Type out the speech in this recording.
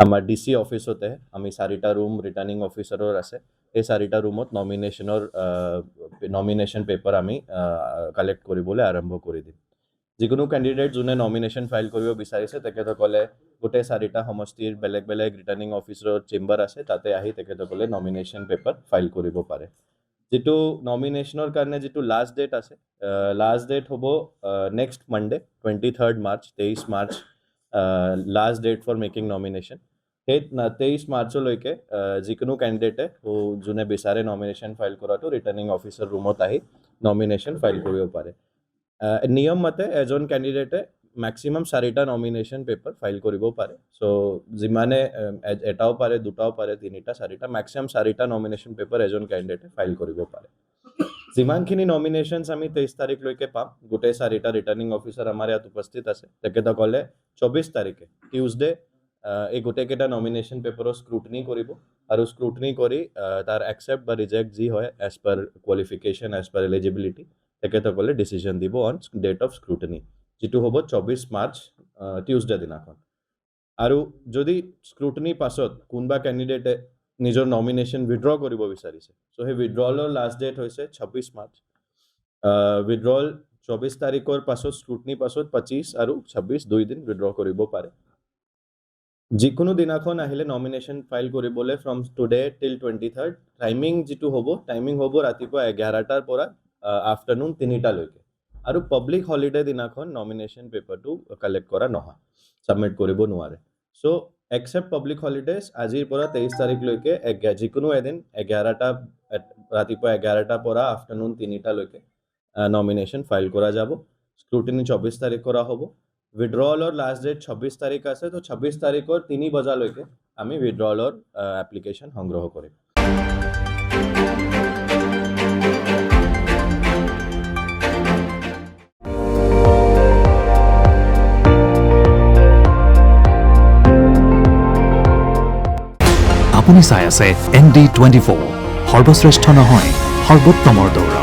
আমাৰ ডিসি অফিসতে আমি 4টা ৰুম ৰিটাৰ্নিং অফিসাৰৰ আছে এই 4টা ৰুমত নমিনেশন পেপাৰ আমি কালেক্ট কৰিবলৈ আৰম্ভ কৰি দিম যিকোনো ক্যান্ডিডেট যোনে নমিনেশন ফাইল কৰিব বিচাৰিছে তেখেতসকলে গোটেই 4টা সমষ্টিৰ বেলেগ বেলেগ ৰিটাৰ্নিং অফিসাৰৰ চেম্বাৰ আছে তাতে আহি তেখেতসকলে নমিনেশন পেপাৰ ফাইল কৰিব পাৰে যেটো নমিনেশনৰ কাৰণে যেটো লাষ্ট ডেট আছে লাষ্ট ডেট হ'ব next Monday 23rd March 23 March last date for making nomination সেই 23 মাৰ্চলৈকে যিকোনো ক্যান্ডিডেটে যোনে বিচাৰে নমিনেশন ফাইল কৰাটো ৰিটাৰ্নিং অফিসাৰ ৰুমত আহি নমিনেশন ফাইল কৰিব পাৰে নিয়ম মতে এজন ক্যান্ডিডেটে ম্যাক্সিমাম 4টা নমিনেশন পেপাৰ ফাইল কৰিব পাৰে সো যিমানে এটাও পাৰে দুটাও পাৰে তিনিটা 4টা ম্যাক্সিমাম 4টা নমিনেশন পেপাৰ এজন ক্যান্ডিডেটে ফাইল কৰিব পাৰে যিমানখিনি নমিনেশনস আমি 23 তাৰিখলৈকে পাম গোটেই 4টা ৰিটাৰ্নিং অফিসাৰ আমাৰ ইয়াত উপস্থিত আছে তেখেতসকলে 24 তাৰিখে টিউজডে এই গোটেইকেইটা নমিনেশন পেপাৰৰ স্ক্ৰুটনি কৰিব আৰু স্ক্ৰুটনি কৰি তাৰ একসেপ্ট বা ৰিজেক্ট যি হয় as per qualification as per eligibility তেখেতসকলে ডিসিশন দিব অন ডেট অফ স্ক্ৰুটনি যেটো হ'ব 24 মাৰ্চ টিউজডে দিনাখন আৰু যদি স্ক্ৰুটনি পাছত কোনবা ক্যান্ডিডেটে নিজৰ নমিনেশন উইথড্ৰ কৰিব বিচাৰিছে সো হে উইথড্ৰলৰ লাষ্ট ডেট হৈছে 26 মাৰ্চ উইথড্ৰল 24 তাৰিখৰ পাছত স্ক্ৰুটনি পাছত 25 আৰু 26 দুই দিন উইথড্ৰ কৰিব পাৰে যিকোনো দিনাখন আহিলে নমিনেশন ফাইল কৰিবলৈ ফ্ৰম টুডে টিল 23rd টাইমিং যেটো হ'ব ৰাতিপুৱা 11টাৰ পৰা আফটাৰনুন 3টা লৈকে আৰু পাব্লিক হলিডে দিনাখন নমিনেশন পেপাৰটো কালেক্ট কৰা নহয় সাবমিট কৰিব নোৱাৰে সো এক্সেপ্ট পাব্লিক হলিডেজ আজিৰ পৰা 23 তাৰিখলৈকে যিকোনো এদিন 11টা ৰাতিপুৱা 11টাৰ পৰা আফটাৰনুন 3টা লৈকে নমিনেশন ফাইল কৰা যাব স্ক্ৰুটিনি 24 তাৰিখ কৰা হ'ব উইথড্ৰলৰ লাষ্ট ডেট 26 তাৰিখ আছে তো 26 তাৰিখৰ 3 বজালৈকে আমি উইথড্ৰলৰ এপ্লিকেশন সংগ্ৰহ কৰিম আপুনি চাই আছে ND24 সৰ্বশ্ৰেষ্ঠ নহয় সৰ্বোত্তমৰ দৌৰ